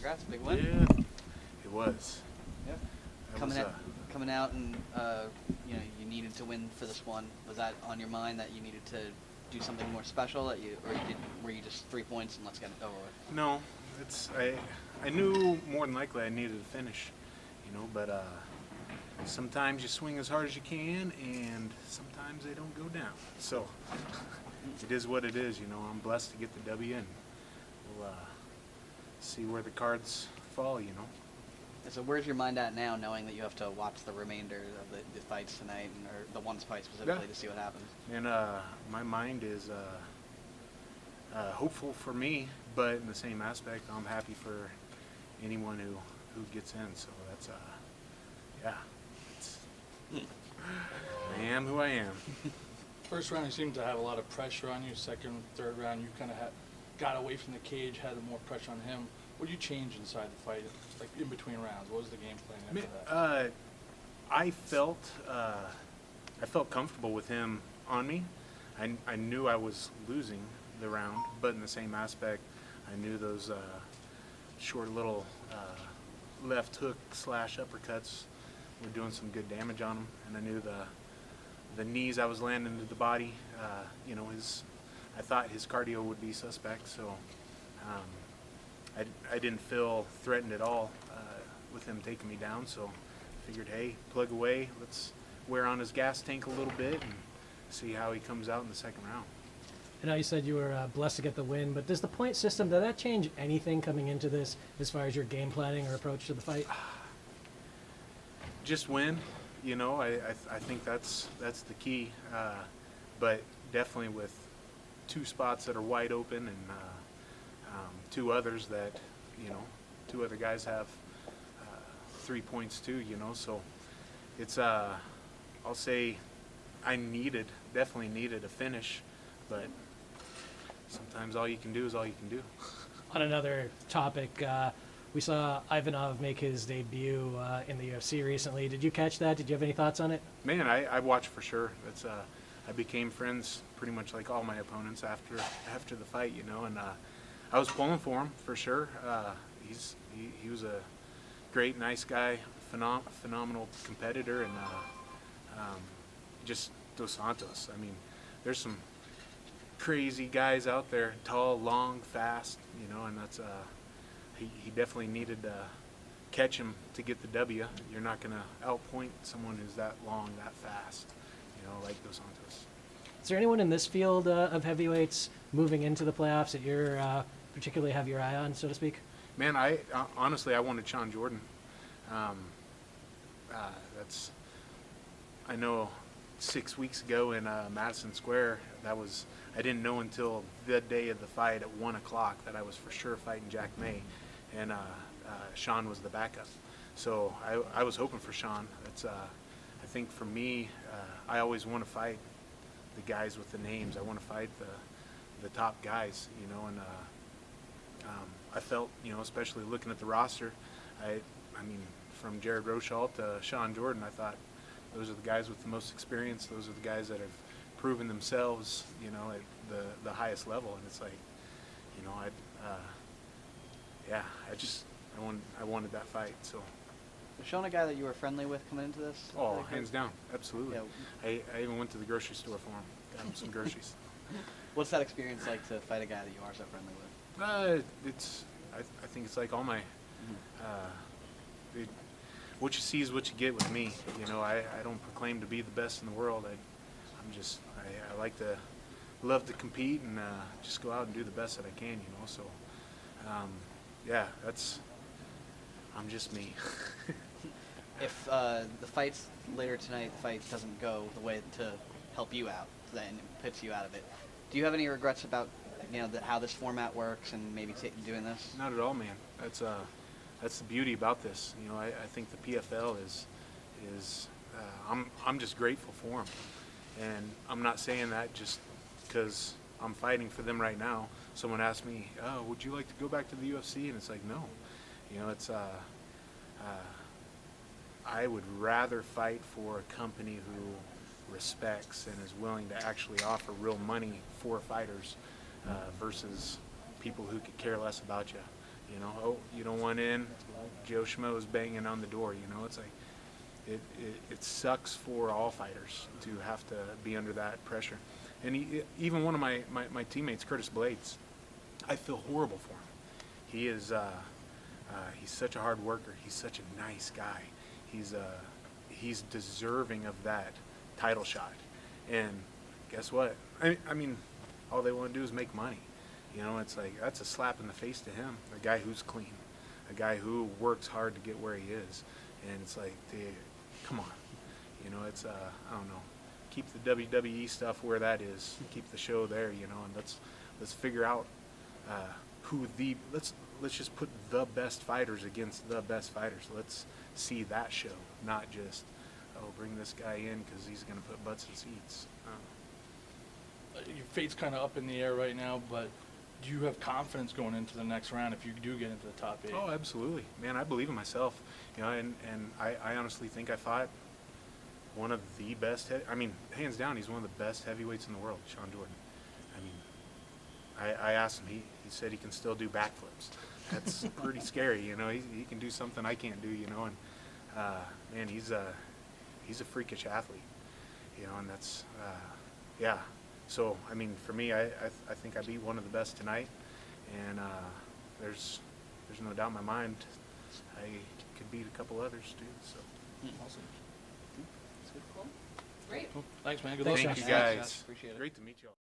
Congrats, big win. Yeah, it was. Yeah. That Coming out and you needed to win for this one. Was that on your mind that you needed to do something more special were you just 3 points and let's get it over with? No, I knew more than likely I needed to finish, but sometimes you swing as hard as you can, and sometimes they don't go down. So it is what it is. I'm blessed to get the W, and we'll see where the cards fall. And so where's your mind at now, knowing that you have to watch the remainder of the fights tonight, or the one fight specifically, to see what happens? And my mind is hopeful for me, but in the same aspect, I'm happy for anyone who gets in. So that's I am who I am. First round, you seemed to have a lot of pressure on you. Second, third round, you kind of got away from the cage, had more pressure on him. What did you change inside the fight, like in between rounds? What was the game plan after that? I felt comfortable with him on me. I knew I was losing the round, but in the same aspect, I knew those short little left hook / uppercuts were doing some good damage on him, and I knew the knees I was landing to the body. I thought his cardio would be suspect, so I didn't feel threatened at all with him taking me down. So I figured, hey, plug away. Let's wear on his gas tank a little bit and see how he comes out in the second round. I know you said you were blessed to get the win, but does the point system, did that change anything coming into this as far as your game planning or approach to the fight? Just win, I think that's the key, but definitely with two spots that are wide open and two others that, two other guys have 3 points too, so it's, I'll say I definitely needed a finish, but sometimes all you can do is all you can do. On another topic, we saw Ivanov make his debut in the UFC recently. Did you catch that? Did you have any thoughts on it? Man, I watched for sure. That's I became friends pretty much like all my opponents after the fight, and I was pulling for him for sure. He was a great, nice guy, phenomenal competitor, and just Dos Santos. I mean, there's some crazy guys out there, tall, long, fast, and that's he definitely needed to catch him to get the W. You're not going to outpoint someone who's that long, that fast, like Dos Santos. Is there anyone in this field of heavyweights moving into the playoffs that you're particularly have your eye on, so to speak? Man, honestly, I wanted Sean Jordan. I know 6 weeks ago in Madison Square, I didn't know until the day of the fight at 1 o'clock that I was for sure fighting Jack May, and Sean was the backup. So I was hoping for Sean. I think for me, I always want to fight the guys with the names. I want to fight the top guys, and I felt, especially looking at the roster, I mean, from Jared Rochal to Sean Jordan, I thought those are the guys with the most experience. Those are the guys that have proven themselves, at the highest level. And it's like, I wanted that fight. So. Was Sean a guy that you were friendly with coming into this? Oh, hands down, absolutely. Yeah. I even went to the grocery store for him, got him some groceries. What's that experience like to fight a guy that you are so friendly with? I think it's like all my, what you see is what you get with me. I don't proclaim to be the best in the world. I like to love to compete and just go out and do the best that I can. So I'm just me. If the fights later tonight, the fight doesn't go the way to help you out, then it puts you out of it. Do you have any regrets about how this format works and maybe doing this? Not at all, man. That's the beauty about this. I think the PFL is I'm just grateful for them, and I'm not saying that just because I'm fighting for them right now. Someone asked me, "Oh, would you like to go back to the UFC?" And it's like, no. It's I would rather fight for a company who respects and is willing to actually offer real money for fighters versus people who could care less about you. You know, oh, you don't want in. Joe Schmo is banging on the door. You know, it's like it sucks for all fighters to have to be under that pressure. And even one of my teammates, Curtis Blaydes, I feel horrible for him. He is he's such a hard worker. He's such a nice guy. He's deserving of that title shot. And guess what? I mean, all they want to do is make money. You know, it's like that's a slap in the face to him. A guy who's clean, a guy who works hard to get where he is. And it's like, come on. You know, it's I don't know. Keep the WWE stuff where that is. Keep the show there. You know, and let's figure out let's just put the best fighters against the best fighters. Let's see that show, not just bring this guy in because he's going to put butts in seats. Your fate's kind of up in the air right now, but do you have confidence going into the next round if you do get into the top 8? Oh, absolutely, man. I believe in myself. You know, and I honestly think I fought one of the best. I mean, hands down, he's one of the best heavyweights in the world, Sean Jordan. I mean, I asked him. He said he can still do backflips. That's pretty scary, you know. He can do something I can't do, you know. And man, he's a freakish athlete, you know. And that's yeah. So I mean, for me, I think I beat one of the best tonight, and there's no doubt in my mind I could beat a couple others too. So Awesome. That's a good call. Great. Cool. Thanks, man. Good Thanks, luck. thank Josh. you Thanks, guys. Josh. Appreciate it. Great to meet you all.